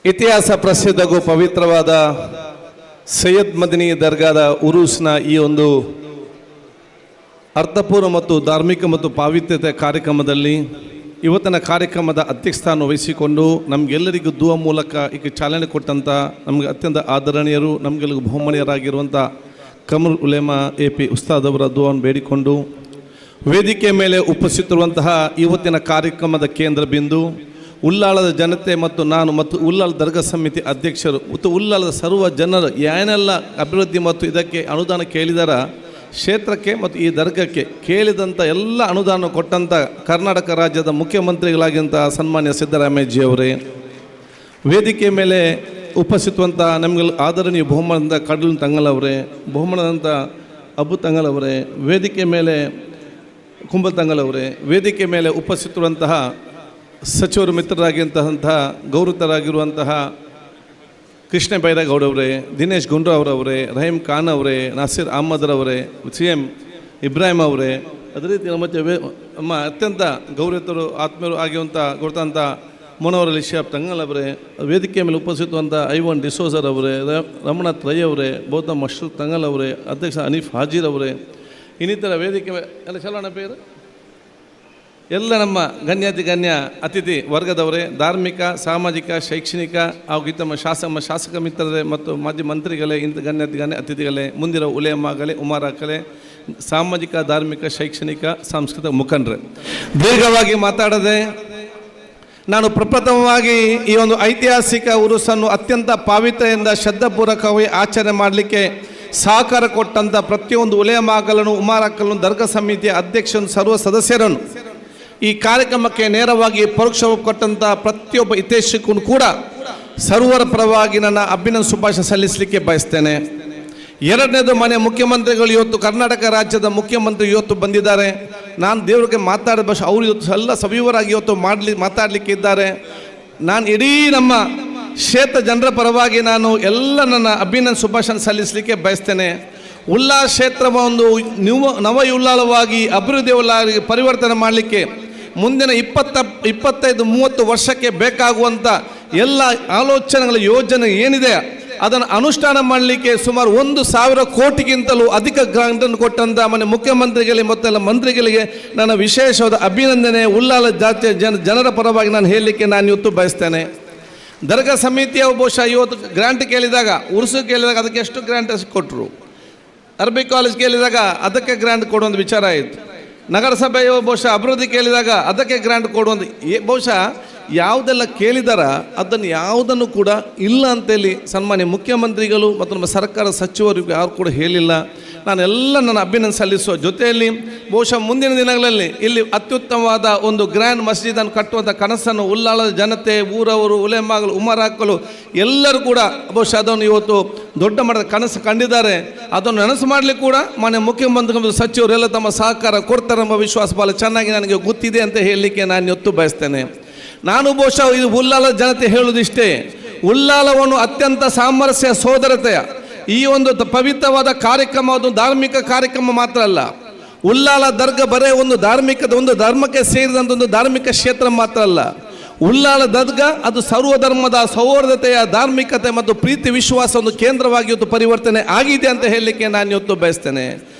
ಇತಿಹಾಸ ಪ್ರಸಿದ್ಧಗೂ ಪವಿತ್ರವಾದ ಸೈಯದ್ ಮದನಿ ದರ್ಗಾದ ಉರೂಸ್ನ ಈ ಒಂದು ಅರ್ಥಪೂರ್ಣ ಮತ್ತು ಧಾರ್ಮಿಕ ಮತ್ತು ಪಾವಿತ್ರ್ಯತೆ ಕಾರ್ಯಕ್ರಮದಲ್ಲಿ ಇವತ್ತಿನ ಕಾರ್ಯಕ್ರಮದ ಅಧ್ಯಕ್ಷಸ್ಥಾನ ವಹಿಸಿಕೊಂಡು ನಮಗೆಲ್ಲರಿಗೂ ದುವಾ ಮೂಲಕ ಈಗ ಚಾಲನೆ ಕೊಟ್ಟಂಥ ನಮಗೆ ಅತ್ಯಂತ ಆದರಣೀಯರು ನಮಗೆಲ್ಲರಿಗೂ ಬಹುಮಾನ್ಯರಾಗಿರುವಂಥ ಕಮರ್ ಉಲೇಮಾ ಎ.ಪಿ. ಉಸ್ತಾದ್ ಅವರ ದುವಾವನ್ನು ಬೇಡಿಕೊಂಡು ವೇದಿಕೆ ಮೇಲೆ ಉಪಸ್ಥಿತರುವಂತಹ ಇವತ್ತಿನ ಕಾರ್ಯಕ್ರಮದ ಕೇಂದ್ರ ಬಿಂದು ಉಳ್ಳಾಳದ ಜನತೆ ಮತ್ತು ನಾನು ಮತ್ತು ಉಳ್ಳಾಳ ದರ್ಗಾ ಸಮಿತಿ ಅಧ್ಯಕ್ಷರು ಮತ್ತು ಉಳ್ಳಾಳದ ಸರ್ವ ಜನರು ಏನೆಲ್ಲ ಅಭಿವೃದ್ಧಿ ಮತ್ತು ಇದಕ್ಕೆ ಅನುದಾನ ಕೇಳಿದಾರ ಕ್ಷೇತ್ರಕ್ಕೆ ಮತ್ತು ಈ ದರ್ಗಕ್ಕೆ ಕೇಳಿದಂಥ ಎಲ್ಲ ಅನುದಾನ ಕೊಟ್ಟಂಥ ಕರ್ನಾಟಕ ರಾಜ್ಯದ ಮುಖ್ಯಮಂತ್ರಿಗಳಾಗಿಂಥ ಸನ್ಮಾನ್ಯ ಸಿದ್ದರಾಮಯ್ಯಜಿಯವರೇ, ವೇದಿಕೆ ಮೇಲೆ ಉಪಸ್ಥಿತವಂಥ ನಮಗೆ ಆದರಣೀಯ ಬಹುಮಾನದ ಕಡಲು ತಂಗಲವರೇ, ಬಹುಮಾನದಂಥ ಅಬ್ಬು ತಂಗಲವರೇ, ವೇದಿಕೆ ಮೇಲೆ ಕುಂಬಲ್ ತಂಗಲವರೇ, ವೇದಿಕೆ ಮೇಲೆ ಉಪಸ್ಥಿತರುವಂತಹ ಸಚಿವರು ಮಿತ್ರರಾಗಿಂತಹ ಗೌರವರಾಗಿರುವಂತಹ ಕೃಷ್ಣ ಬೈರೇಗೌಡವರೇ, ದಿನೇಶ್ ಗುಂಡ್ರಾವ್ರವರೇ, ರಹೀಂ ಖಾನ್ ಅವರೇ, ನಾಸಿರ್ ಅಹಮದ್ರವರೇ, CM ಇಬ್ರಾಹಿಂ ಅವರೇ, ಅದೇ ರೀತಿ ನಮ್ಮ ಅತ್ಯಂತ ಗೌರವಿತರು ಆತ್ಮೀಯರು ಆಗಿರುವಂಥ ಗೊತ್ತಂಥ ಮುನವರ್ ಅಲಿ ಶಿಹಾಬ್ ತಂಗಲ್ ಅವರೇ, ವೇದಿಕೆ ಮೇಲೆ ಉಪಸ್ಥಿತವಂಥ ಐವನ್ ಡಿಸೋಜರ್ ಅವರೇ, ರಮಣಾಥ್ ರೈ ಅವರೇ, ಬೌದ್ಧ ಮಶ್ರೂಫ್ ತಂಗಲ್ ಅವರೇ, ಅಧ್ಯಕ್ಷ ಹನೀಫ್ ಹಾಜಿರ್ ಅವರೇ, ಇನ್ನಿತರ ವೇದಿಕೆ ಎಲ್ಲ ಚಲೋಣ ಪೇರು ಎಲ್ಲ ನಮ್ಮ ಗಣ್ಯ ಅತಿಥಿ ವರ್ಗದವರೇ, ಧಾರ್ಮಿಕ ಸಾಮಾಜಿಕ ಶೈಕ್ಷಣಿಕ ಹಾಗೂ ತಮ್ಮ ಶಾಸಕ ಮಿತ್ರರೇ ಮತ್ತು ಮಾಜಿ ಮಂತ್ರಿಗಳೇ, ಇಂಥ ಗಣ್ಯ ಅತಿಥಿಗಳೇ, ಮುಂದಿರೋ ಉಲೇಮಾಗಲೇ, ಉಮಾರಾಕಲೇ, ಸಾಮಾಜಿಕ ಧಾರ್ಮಿಕ ಶೈಕ್ಷಣಿಕ ಸಾಂಸ್ಕೃತಿಕ ಮುಖಂಡರೇ, ದೀರ್ಘವಾಗಿ ಮಾತಾಡದೆ ನಾನು ಪ್ರಪ್ರಥಮವಾಗಿ ಈ ಒಂದು ಐತಿಹಾಸಿಕ ಉರುಸನ್ನು ಅತ್ಯಂತ ಪಾವಿತ್ರ್ಯದಿಂದ ಶ್ರದ್ಧಾಪೂರ್ವಕವಾಗಿ ಆಚರಣೆ ಮಾಡಲಿಕ್ಕೆ ಸಹಕಾರ ಕೊಟ್ಟಂಥ ಪ್ರತಿಯೊಂದು ಉಲೇಮಾಗಲನ್ನು, ಉಮಾರಾಕಲನ್ನು, ದರ್ಗಾ ಸಮಿತಿಯ ಅಧ್ಯಕ್ಷರನ್ನು, ಸರ್ವ ಸದಸ್ಯರನ್ನು, ಈ ಕಾರ್ಯಕ್ರಮಕ್ಕೆ ನೇರವಾಗಿ ಪರೋಕ್ಷವಾಗಿ ಕೊಟ್ಟಂಥ ಪ್ರತಿಯೊಬ್ಬ ಹಿತೈಷಿಗೂ ಕೂಡ ಸರ್ವರ ಪರವಾಗಿ ನನ್ನ ಅಭಿನಂದನೆ ಶುಭಾಶಯ ಸಲ್ಲಿಸಲಿಕ್ಕೆ ಬಯಸ್ತೇನೆ. ಎರಡನೇದು, ಮನೆ ಮುಖ್ಯಮಂತ್ರಿಗಳು ಇವತ್ತು ಕರ್ನಾಟಕ ರಾಜ್ಯದ ಮುಖ್ಯಮಂತ್ರಿ ಇವತ್ತು ಬಂದಿದ್ದಾರೆ. ನಾನು ದೇವರಿಗೆ ಮಾತಾಡಿದ ಭಾಷೆ ಅವರು ಇವತ್ತು ಎಲ್ಲ ಸವಿವರಾಗಿ ಇವತ್ತು ಮಾತಾಡಲಿಕ್ಕೆ ಇದ್ದಾರೆ. ನಾನು ಇಡೀ ನಮ್ಮ ಕ್ಷೇತ್ರ ಜನರ ಪರವಾಗಿ ನಾನು ಎಲ್ಲ ನನ್ನ ಅಭಿನಂದನೆ ಶುಭಾಶಯ ಸಲ್ಲಿಸಲಿಕ್ಕೆ ಬಯಸ್ತೇನೆ. ಉಳ್ಳಾಳ ಕ್ಷೇತ್ರ ಒಂದು ನವ ಉಳ್ಳಾಳವಾಗಿ ಅಭಿವೃದ್ಧಿ ಉಳ್ಳಾಳಿಗೆ ಪರಿವರ್ತನೆ ಮಾಡಲಿಕ್ಕೆ ಮುಂದಿನ 25-30 ವರ್ಷಕ್ಕೆ ಬೇಕಾಗುವಂಥ ಎಲ್ಲ ಆಲೋಚನೆಗಳ ಯೋಜನೆ ಏನಿದೆ ಅದನ್ನು ಅನುಷ್ಠಾನ ಮಾಡಲಿಕ್ಕೆ ಸುಮಾರು 1,000 ಕೋಟಿಗಿಂತಲೂ ಅಧಿಕ ಗ್ರಾಂಟನ್ನು ಕೊಟ್ಟಂಥ ಮನೆ ಮುಖ್ಯಮಂತ್ರಿಗಳಿಗೆ ಮತ್ತೆಲ್ಲ ಮಂತ್ರಿಗಳಿಗೆ ನನ್ನ ವಿಶೇಷವಾದ ಅಭಿನಂದನೆ ಉಳ್ಳಾಳ ಜಾತಿಯ ಜನರ ಪರವಾಗಿ ನಾನು ಹೇಳಲಿಕ್ಕೆ ನಾನು ಇವತ್ತು ಬಯಸ್ತೇನೆ. ದರ್ಗಾ ಸಮಿತಿಯ ಬಹುಶಃ ಇವತ್ತು ಗ್ರಾಂಟ್ ಕೇಳಿದಾಗ, ಉರುಸು ಕೇಳಿದಾಗ ಅದಕ್ಕೆ ಎಷ್ಟು ಗ್ರಾಂಟ್ ಕೊಟ್ಟರು, ಅರಬಿ ಕಾಲೇಜ್ ಕೇಳಿದಾಗ ಅದಕ್ಕೆ ಗ್ರಾಂಟ್ ಕೊಡುವಂಥ ವಿಚಾರ ಆಯಿತು, ನಗರಸಭೆಯ ಬಹುಶಃ ಅಭಿವೃದ್ಧಿ ಕೇಳಿದಾಗ ಅದಕ್ಕೆ ಗ್ರಾಂಟ್ ಕೊಡುವಂಥ ಬಹುಶಃ ಯಾವುದೆಲ್ಲ ಕೇಳಿದಾರ ಅದನ್ನು ಯಾವುದನ್ನು ಕೂಡ ಇಲ್ಲ ಅಂತೇಳಿ ಸನ್ಮಾನ್ಯ ಮುಖ್ಯಮಂತ್ರಿಗಳು ಮತ್ತು ನಮ್ಮ ಸರ್ಕಾರ ಸಚಿವರು ಯಾರು ಕೂಡ ಹೇಳಿಲ್ಲ. ನಾನೆಲ್ಲ ನನ್ನ ಅಭಿನಂದನೆ ಸಲ್ಲಿಸುವ ಜೊತೆಯಲ್ಲಿ ಬಹುಶಃ ಮುಂದಿನ ದಿನಗಳಲ್ಲಿ ಇಲ್ಲಿ ಅತ್ಯುತ್ತಮವಾದ ಒಂದು ಗ್ರ್ಯಾಂಡ್ ಮಸ್ಜಿದನ್ನು ಕಟ್ಟುವಂಥ ಕನಸನ್ನು ಉಳ್ಳಾಳದ ಜನತೆ, ಊರವರು, ಉಲೇಮಾಗಲು, ಉಮರಾಕಲು ಎಲ್ಲರೂ ಕೂಡ ಬಹುಶಃ ಅದನ್ನು ಇವತ್ತು ದೊಡ್ಡ ಮಟ್ಟದ ಕನಸು ಕಂಡಿದ್ದಾರೆ. ಅದನ್ನು ನನಸು ಮಾಡಲಿಕ್ಕೆ ಕೂಡ ಮಾನ್ಯ ಮುಖ್ಯಮಂತ್ರಿಗಳು ಸಚಿವರೆಲ್ಲ ತಮ್ಮ ಸಹಕಾರ ಕೊಡ್ತಾರೆ ಎಂಬ ವಿಶ್ವಾಸ ಭಾಳ ಚೆನ್ನಾಗಿ ನನಗೆ ಗೊತ್ತಿದೆ ಅಂತ ಹೇಳಲಿಕ್ಕೆ ನಾನು ಇವತ್ತು ಬಯಸ್ತೇನೆ. ನಾನು ಬಹುಶಃ ಇದು ಉಳ್ಳಾಲ ಜನತೆ ಹೇಳುವುದಿಷ್ಟೇ, ಉಳ್ಳಾಲವನ್ನು ಅತ್ಯಂತ ಸಾಮರಸ್ಯ ಸೋದರತೆಯ ಈ ಒಂದು ಪವಿತ್ರವಾದ ಕಾರ್ಯಕ್ರಮ ಅದು ಧಾರ್ಮಿಕ ಕಾರ್ಯಕ್ರಮ ಮಾತ್ರ ಅಲ್ಲ. ಉಳ್ಳಾಲ ದರ್ಗಾ ಬರೇ ಒಂದು ಧರ್ಮಕ್ಕೆ ಸೇರಿದಂಥ ಒಂದು ಧಾರ್ಮಿಕ ಕ್ಷೇತ್ರ ಮಾತ್ರ ಅಲ್ಲ. ಉಳ್ಳಾಲ ದರ್ಗಾ ಅದು ಸರ್ವಧರ್ಮದ ಸೌಹಾರ್ದತೆಯ ಧಾರ್ಮಿಕತೆ ಮತ್ತು ಪ್ರೀತಿ ವಿಶ್ವಾಸ ಒಂದು ಕೇಂದ್ರವಾಗಿ ಇವತ್ತು ಪರಿವರ್ತನೆ ಆಗಿದೆ ಅಂತ ಹೇಳಲಿಕ್ಕೆ ನಾನು ಇವತ್ತು ಬಯಸ್ತೇನೆ.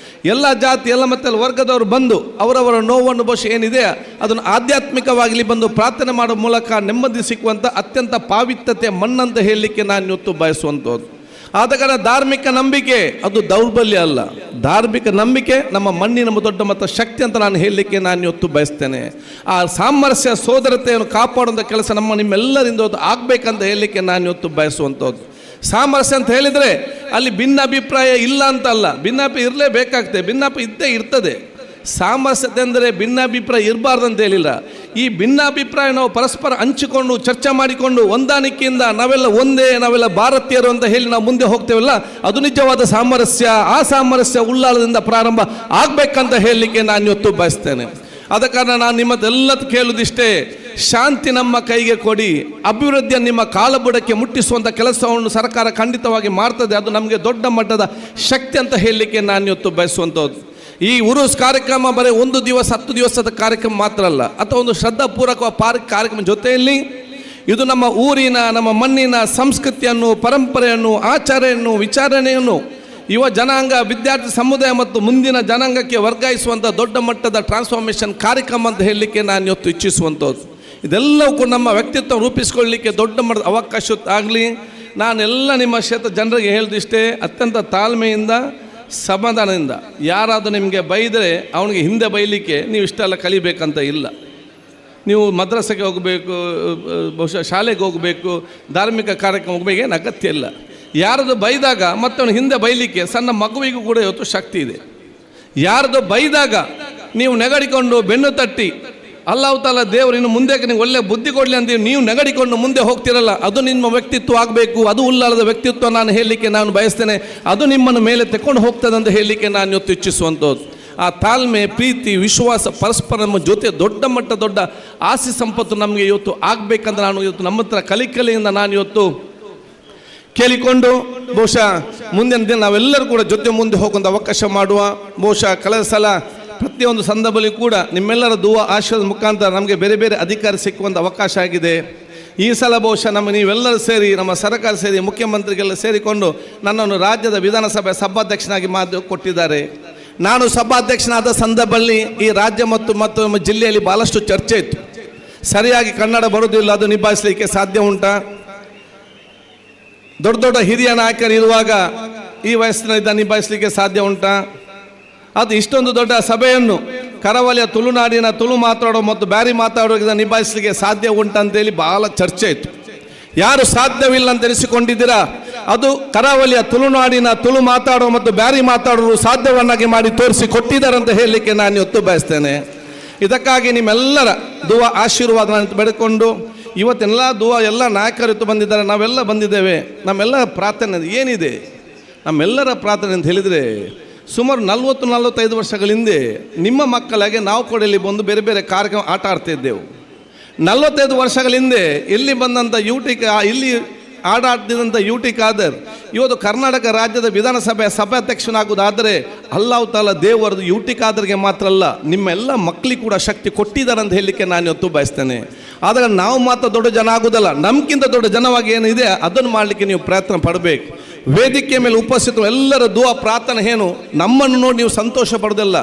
ಎಲ್ಲ ಜಾತಿ ಎಲ್ಲ ಮತ್ತೆ ವರ್ಗದವರು ಬಂದು ಅವರವರ ನೋವನ್ನು ಬಹುಶಃ ಏನಿದೆ ಅದನ್ನು ಆಧ್ಯಾತ್ಮಿಕವಾಗಿ ಬಂದು ಪ್ರಾರ್ಥನೆ ಮಾಡೋ ಮೂಲಕ ನೆಮ್ಮದಿ ಸಿಕ್ಕುವಂಥ ಅತ್ಯಂತ ಪಾವಿತ್ರ್ಯತೆ ಮಣ್ಣಂತ ಹೇಳಲಿಕ್ಕೆ ನಾನು ಇವತ್ತು ಬಯಸುವಂಥದ್ದು. ಆದ ಕಾರಣ ಧಾರ್ಮಿಕ ನಂಬಿಕೆ ಅದು ದೌರ್ಬಲ್ಯ ಅಲ್ಲ, ಧಾರ್ಮಿಕ ನಂಬಿಕೆ ನಮ್ಮ ಮಣ್ಣಿನ ದೊಡ್ಡ ಮತ್ತು ಶಕ್ತಿ ಅಂತ ನಾನು ಹೇಳಲಿಕ್ಕೆ ನಾನು ಇವತ್ತು ಬಯಸ್ತೇನೆ. ಆ ಸಾಮರಸ್ಯ ಸೋದರತೆಯನ್ನು ಕಾಪಾಡುವಂಥ ಕೆಲಸ ನಿಮ್ಮೆಲ್ಲರಿಂದ ಆಗಬೇಕಂತ ಹೇಳಲಿಕ್ಕೆ ನಾನು ಇವತ್ತು ಬಯಸುವಂಥದ್ದು. ಸಾಮರಸ್ಯ ಅಂತ ಹೇಳಿದರೆ ಅಲ್ಲಿ ಭಿನ್ನಾಭಿಪ್ರಾಯ ಇಲ್ಲ ಅಂತಲ್ಲ, ಭಿನ್ನಾಭಿಪ್ರಾಯ ಇರಲೇಬೇಕಾಗ್ತದೆ, ಭಿನ್ನಾಭಿಪ್ರಾಯ ಇದ್ದೇ ಇರ್ತದೆ. ಸಾಮರಸ್ಯತೆ ಅಂದರೆ ಭಿನ್ನಾಭಿಪ್ರಾಯ ಇರಬಾರ್ದು ಅಂತ ಹೇಳಿಲ್ಲ. ಈ ಭಿನ್ನಾಭಿಪ್ರಾಯ ನಾವು ಪರಸ್ಪರ ಹಂಚಿಕೊಂಡು ಚರ್ಚೆ ಮಾಡಿಕೊಂಡು ಹೊಂದಾಣಿಕೆಯಿಂದ ನಾವೆಲ್ಲ ಒಂದೇ, ನಾವೆಲ್ಲ ಭಾರತೀಯರು ಅಂತ ಹೇಳಿ ನಾವು ಮುಂದೆ ಹೋಗ್ತೇವಲ್ಲ, ಅದು ನಿಜವಾದ ಸಾಮರಸ್ಯ. ಆ ಸಾಮರಸ್ಯ ಉಳ್ಳಾಳದಿಂದ ಪ್ರಾರಂಭ ಆಗಬೇಕಂತ ಹೇಳಲಿಕ್ಕೆ ನಾನು ಇವತ್ತು ಬಯಸ್ತೇನೆ. ಆದ ಕಾರಣ ನಾನು ನಿಮ್ಮದೆಲ್ಲ ಕೇಳುವುದಿಷ್ಟೇ, ಶಾಂತಿ ನಮ್ಮ ಕೈಗೆ ಕೊಡಿ, ಅಭಿವೃದ್ಧಿಯನ್ನು ನಿಮ್ಮ ಕಾಲಬುಡಕ್ಕೆ ಮುಟ್ಟಿಸುವಂಥ ಕೆಲಸವನ್ನು ಸರ್ಕಾರ ಖಂಡಿತವಾಗಿ ಮಾಡ್ತದೆ. ಅದು ನಮಗೆ ದೊಡ್ಡ ಮಟ್ಟದ ಶಕ್ತಿ ಅಂತ ಹೇಳಲಿಕ್ಕೆ ನಾನು ಇವತ್ತು ಬಯಸುವಂಥದ್ದು. ಈ ಉರುಸ್ ಕಾರ್ಯಕ್ರಮ ಬರೀ 1 ದಿವಸ 10 ದಿವಸದ ಕಾರ್ಯಕ್ರಮ ಮಾತ್ರ ಅಲ್ಲ, ಅಥವಾ ಒಂದು ಶ್ರದ್ಧಾಪೂರ್ವಕ ಕಾರ್ಯಕ್ರಮ ಜೊತೆಯಲ್ಲಿ ಇದು ನಮ್ಮ ಊರಿನ, ನಮ್ಮ ಮಣ್ಣಿನ ಸಂಸ್ಕೃತಿಯನ್ನು, ಪರಂಪರೆಯನ್ನು, ಆಚರಣೆಯನ್ನು, ವಿಚಾರಣೆಯನ್ನು ಯುವ ಜನಾಂಗ, ವಿದ್ಯಾರ್ಥಿ ಸಮುದಾಯ ಮತ್ತು ಮುಂದಿನ ಜನಾಂಗಕ್ಕೆ ವರ್ಗಾಯಿಸುವಂಥ ದೊಡ್ಡ ಮಟ್ಟದ ಟ್ರಾನ್ಸ್ಫಾರ್ಮೇಷನ್ ಕಾರ್ಯಕ್ರಮ ಅಂತ ಹೇಳಲಿಕ್ಕೆ ನಾನು ಇವತ್ತು ಇಚ್ಛಿಸುವಂಥದ್ದು. ಇದೆಲ್ಲವೂ ಕೂಡ ನಮ್ಮ ವ್ಯಕ್ತಿತ್ವ ರೂಪಿಸಿಕೊಳ್ಳಲಿಕ್ಕೆ ದೊಡ್ಡ ಮಟ್ಟದ ಅವಕಾಶ ಆಗಲಿ. ನಾನೆಲ್ಲ ನಿಮ್ಮ ಕ್ಷೇತ್ರ ಜನರಿಗೆ ಹೇಳಿದಿಷ್ಟೇ, ಅತ್ಯಂತ ತಾಳ್ಮೆಯಿಂದ, ಸಮಾಧಾನದಿಂದ. ಯಾರಾದರೂ ನಿಮಗೆ ಬೈದರೆ ಅವನಿಗೆ ಹಿಂದೆ ಬೈಲಿಕ್ಕೆ ನೀವು ಇಷ್ಟೆಲ್ಲ ಕಲಿಬೇಕಂತ ಇಲ್ಲ. ನೀವು ಮದ್ರಸೆಗೆ ಹೋಗಬೇಕು, ಬಹುಶಃ ಶಾಲೆಗೆ ಹೋಗಬೇಕು, ಧಾರ್ಮಿಕ ಕಾರ್ಯಕ್ರಮ ಹೋಗಬೇಕು, ಏನು ಅಗತ್ಯ ಇಲ್ಲ. ಯಾರದು ಬೈದಾಗ ಮತ್ತವನು ಹಿಂದೆ ಬೈಲಿಕ್ಕೆ ಸಣ್ಣ ಮಗುವಿಗೂ ಕೂಡ ಇವತ್ತು ಶಕ್ತಿ ಇದೆ. ಯಾರದು ಬೈದಾಗ ನೀವು ನೆಗಡಿಕೊಂಡು ಬೆನ್ನು ತಟ್ಟಿ ಅಲ್ಲಾಹ್ ತಾಲ ದೇವರು ಇನ್ನು ಮುಂದೆ ನೀವು ಒಳ್ಳೆ ಬುದ್ಧಿ ಕೊಡಲಿ ಅಂತ ನೀವು ನೆಗಡಿಕೊಂಡು ಮುಂದೆ ಹೋಗ್ತಿರಲ್ಲ, ಅದು ನಿಮ್ಮ ವ್ಯಕ್ತಿತ್ವ ಆಗಬೇಕು. ಅದು ಉಲ್ಲಾಳದ ವ್ಯಕ್ತಿತ್ವ ನಾನು ಹೇಳಲಿಕ್ಕೆ ನಾನು ಬಯಸ್ತೇನೆ. ಅದು ನಿಮ್ಮನ್ನು ಮೇಲೆ ತೆಕ್ಕೊಂಡು ಹೋಗ್ತದೆ ಅಂತ ಹೇಳಲಿಕ್ಕೆ ನಾನು ಇವತ್ತು ಇಚ್ಛಿಸುವಂಥದ್ದು. ಆ ತಾಳ್ಮೆ, ಪ್ರೀತಿ, ವಿಶ್ವಾಸ, ಪರಸ್ಪರ ನಮ್ಮ ಜೊತೆ ದೊಡ್ಡ ಆಸ್ತಿ ಸಂಪತ್ತು ನಮಗೆ ಇವತ್ತು ಆಗಬೇಕಂತ ನಾನು ಇವತ್ತು ನಮ್ಮ ಹತ್ರ ಕಲಿಕಲೆಯಿಂದ ನಾನು ಇವತ್ತು ಕೇಳಿಕೊಂಡು, ಬಹುಶಃ ಮುಂದಿನ ದಿನ ನಾವೆಲ್ಲರೂ ಕೂಡ ಜೊತೆ ಮುಂದೆ ಹೋಗುವಂಥ ಅವಕಾಶ ಮಾಡುವ. ಬಹುಶಃ ಕಳೆದ ಸಲ ಪ್ರತಿಯೊಂದು ಸಂದರ್ಭದಲ್ಲಿ ಕೂಡ ನಿಮ್ಮೆಲ್ಲರ ದುವಾ ಆಶೀರ್ವಾದ ಮುಖಾಂತರ ನಮಗೆ ಬೇರೆ ಬೇರೆ ಅಧಿಕಾರ ಸಿಕ್ಕುವಂಥ ಅವಕಾಶ ಆಗಿದೆ. ಈ ಸಲ ಬಹುಶಃ ನೀವೆಲ್ಲರೂ ಸೇರಿ, ನಮ್ಮ ಸರ್ಕಾರ ಸೇರಿ, ಮುಖ್ಯಮಂತ್ರಿಗೆಲ್ಲ ಸೇರಿಕೊಂಡು ನನ್ನನ್ನು ರಾಜ್ಯದ ವಿಧಾನಸಭೆ ಸಭಾಧ್ಯಕ್ಷನಾಗಿ ಕೊಟ್ಟಿದ್ದಾರೆ. ನಾನು ಸಭಾಧ್ಯಕ್ಷನಾದ ಸಂದರ್ಭದಲ್ಲಿ ಈ ರಾಜ್ಯ ಮತ್ತು ನಮ್ಮ ಜಿಲ್ಲೆಯಲ್ಲಿ ಭಾಳಷ್ಟು ಚರ್ಚೆ ಇತ್ತು. ಸರಿಯಾಗಿ ಕನ್ನಡ ಬರುವುದಿಲ್ಲ, ಅದು ನಿಭಾಯಿಸಲಿಕ್ಕೆ ಸಾಧ್ಯ ಉಂಟಾ? ದೊಡ್ಡ ಹಿರಿಯ ನಾಯಕರು ಇರುವಾಗ ಈ ವಯಸ್ಸಿನಿಂದ ನಿಭಾಯಿಸಲಿಕ್ಕೆ ಸಾಧ್ಯ ಉಂಟಾ? ಅದು ಇಷ್ಟೊಂದು ದೊಡ್ಡ ಸಭೆಯನ್ನು ಕರಾವಳಿಯ ತುಳುನಾಡಿನ ತುಳು ಮಾತಾಡೋ ಮತ್ತು ಬ್ಯಾರಿ ಮಾತಾಡೋದನ್ನು ನಿಭಾಯಿಸಲಿಕ್ಕೆ ಸಾಧ್ಯ ಉಂಟಂತೇಳಿ ಭಾಳ ಚರ್ಚೆ ಇತ್ತು. ಯಾರು ಸಾಧ್ಯವಿಲ್ಲ ಅಂತ ಎನಿಸಿಕೊಂಡಿದ್ದೀರಾ, ಅದು ಕರಾವಳಿಯ ತುಳುನಾಡಿನ ತುಳು ಮಾತಾಡೋ ಮತ್ತು ಬ್ಯಾರಿ ಮಾತಾಡೋರು ಸಾಧ್ಯವನ್ನಾಗಿ ಮಾಡಿ ತೋರಿಸಿ ಕೊಟ್ಟಿದ್ದಾರೆ ಅಂತ ಹೇಳಲಿಕ್ಕೆ ನಾನು ಇವತ್ತು ಬಯಸ್ತೇನೆ. ಇದಕ್ಕಾಗಿ ನಿಮ್ಮೆಲ್ಲರ ದುವಾ ಆಶೀರ್ವಾದ ನಾನು ಬೆಳೆಕೊಂಡು, ಇವತ್ತೆಲ್ಲ ದುವಾ ಎಲ್ಲ ನಾಯಕರು ಇವತ್ತು ಬಂದಿದ್ದಾರೆ, ನಾವೆಲ್ಲ ಬಂದಿದ್ದೇವೆ. ನಮ್ಮೆಲ್ಲರ ಪ್ರಾರ್ಥನೆ ಏನಿದೆ? ನಮ್ಮೆಲ್ಲರ ಪ್ರಾರ್ಥನೆ ಅಂತ ಹೇಳಿದರೆ, ಸುಮಾರು 40-45 ವರ್ಷಗಳ ಹಿಂದೆ ನಿಮ್ಮ ಮಕ್ಕಳಿಗೆ ನಾವು ಕೂಡ ಇಲ್ಲಿ ಬಂದು ಬೇರೆ ಬೇರೆ ಕಾರ್ಯಕ್ರಮ ಆಟ ಆಡ್ತಿದ್ದೆವು. 45 ವರ್ಷಗಳ ಹಿಂದೆ ಇಲ್ಲಿ ಬಂದಂಥ ಇಲ್ಲಿ ಆಟಾಡ್ತಿದ್ದಂಥ ಯುಟಿ ಖಾದರ್ ಇವತ್ತು ಕರ್ನಾಟಕ ರಾಜ್ಯದ ವಿಧಾನಸಭೆಯ ಸಭಾಧ್ಯಕ್ಷನಾಗುವುದಾದರೆ ಅಲ್ಲಾಹ್ ತಾಲ ದೇವರದು ಯುಟಿ ಖಾದರ್ಗೆ ಮಾತ್ರ ಅಲ್ಲ, ನಿಮ್ಮೆಲ್ಲ ಮಕ್ಕಳಿಗೆ ಕೂಡ ಶಕ್ತಿ ಕೊಟ್ಟಿದ್ದಾರೆ ಅಂತ ಹೇಳಲಿಕ್ಕೆ ನಾನು ಇವತ್ತು ಬಯಸ್ತೇನೆ. ಆದರೆ ನಾವು ಮಾತ್ರ ದೊಡ್ಡ ಜನ ಆಗೋದಲ್ಲ, ನಮ್ಗಿಂತ ದೊಡ್ಡ ಜನವಾಗಿ ಏನಿದೆ ಅದನ್ನು ಮಾಡಲಿಕ್ಕೆ ನೀವು ಪ್ರಯತ್ನ ಪಡಬೇಕು. ವೇದಿಕೆ ಮೇಲೆ ಉಪಸ್ಥಿತರು ಎಲ್ಲರ ದುವಾ ಪ್ರಾರ್ಥನೆ ಏನು, ನಮ್ಮನ್ನು ನೋಡಿ ನೀವು ಸಂತೋಷ ಪಡೋದಲ್ಲ,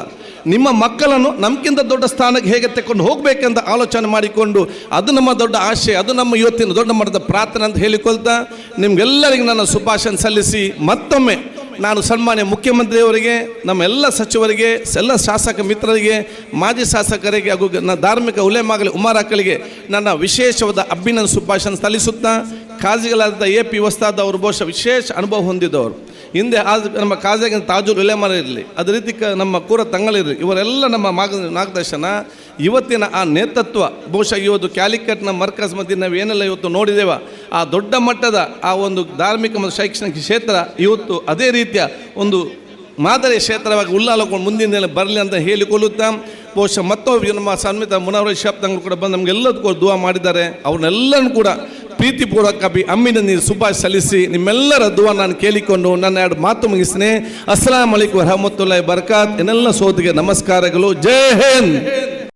ನಿಮ್ಮ ಮಕ್ಕಳನ್ನು ನಮ್ಗಿಂತ ದೊಡ್ಡ ಸ್ಥಾನಕ್ಕೆ ಹೇಗೆ ತೆಕ್ಕೊಂಡು ಹೋಗಬೇಕಂತ ಆಲೋಚನೆ ಮಾಡಿಕೊಂಡು, ಅದು ನಮ್ಮ ದೊಡ್ಡ ಆಶೆ, ಅದು ನಮ್ಮ ಇವತ್ತಿನ ದೊಡ್ಡ ಮಟ್ಟದ ಪ್ರಾರ್ಥನೆ ಅಂತ ಹೇಳಿಕೊಳ್ತಾ ನಿಮ್ಗೆಲ್ಲರಿಗೂ ನನ್ನ ಶುಭಾಶಯ ಸಲ್ಲಿಸಿ, ಮತ್ತೊಮ್ಮೆ ನಾನು ಸನ್ಮಾನ್ಯ ಮುಖ್ಯಮಂತ್ರಿಯವರಿಗೆ, ನಮ್ಮೆಲ್ಲ ಸಚಿವರಿಗೆ, ಎಲ್ಲ ಶಾಸಕ ಮಿತ್ರರಿಗೆ, ಮಾಜಿ ಶಾಸಕರಿಗೆ ಹಾಗೂ ಧಾರ್ಮಿಕ ಉಲೇಮಾಗಲಿ ಉಮಾರಾಕಳಿಗೆ ನನ್ನ ವಿಶೇಷವಾದ ಅಭಿನಂದನೆ ಶುಭಾಶಯ ಸಲ್ಲಿಸುತ್ತಾ, ಕಾಜಿಗಳಾದ AP ವಸ್ತಾದ್ ಅವರು ಬಹುಶಃ ವಿಶೇಷ ಅನುಭವ ಹೊಂದಿದ್ದವರು. ಹಿಂದೆ ನಮ್ಮ ಕಾಜಿಗೆ ತಾಜುಲ್ ಉಲೇಮಾರ ಇರಲಿ, ಅದೇ ರೀತಿ ನಮ್ಮ ಕೂರ ತಂಗಳಿರಲಿ, ಇವರೆಲ್ಲ ನಮ್ಮ ಮಾರ್ಗದರ್ಶನ, ಇವತ್ತಿನ ಆ ನೇತೃತ್ವ ಬಹುಶಃ ಇವತ್ತು ಕ್ಯಾಲಿಕಟ್ನ ಮರ್ಕಸ್ ಮಧ್ಯೆ ನಾವು ಏನೆಲ್ಲ ಇವತ್ತು ನೋಡಿದ್ದೇವ, ಆ ದೊಡ್ಡ ಮಟ್ಟದ ಆ ಒಂದು ಧಾರ್ಮಿಕ ಮತ್ತು ಶೈಕ್ಷಣಿಕ ಕ್ಷೇತ್ರ ಇವತ್ತು ಅದೇ ರೀತಿಯ ಒಂದು ಮಾದರಿ ಕ್ಷೇತ್ರವಾಗಿ ಉಲ್ಲಾಲಕೊಂಡು ಮುಂದಿನ ದಿನ ಬರಲಿ ಅಂತ ಹೇಳಿಕೊಳ್ಳುತ್ತಾ, ಬಹುಶಃ ಮತ್ತೊಬ್ಬ ನಮ್ಮ ಸನ್ಮಿತ ಮುನವರ್ ಶಬ್ದಂಗಳು ಕೂಡ ಬಂದು ನಮಗೆಲ್ಲದಕ್ಕೂ ದುವಾ ಮಾಡಿದ್ದಾರೆ. ಅವ್ರನ್ನೆಲ್ಲರೂ ಕೂಡ ಪ್ರೀತಿಪೂರ್ವಕ ಅಮ್ಮಿನ ನೀರು ಶುಭಾಶಯ ಸಲ್ಲಿಸಿ ನಿಮ್ಮೆಲ್ಲರ ದುವಾ ನಾನು ಕೇಳಿಕೊಂಡು ನನ್ನ 2 ಮಾತು ಮುಗಿಸ್ತೇನೆ. ಅಸ್ಸಲಾಮು ಅಲೈಕುಂ ವರಹಮತುಲ್ಲಾಹಿ ವಬರಕಾತ್. ಇನ್ನೆಲ್ಲ ಸೋದರಿಗೆ ನಮಸ್ಕಾರಗಳು. ಜೈ ಹಿಂದ್.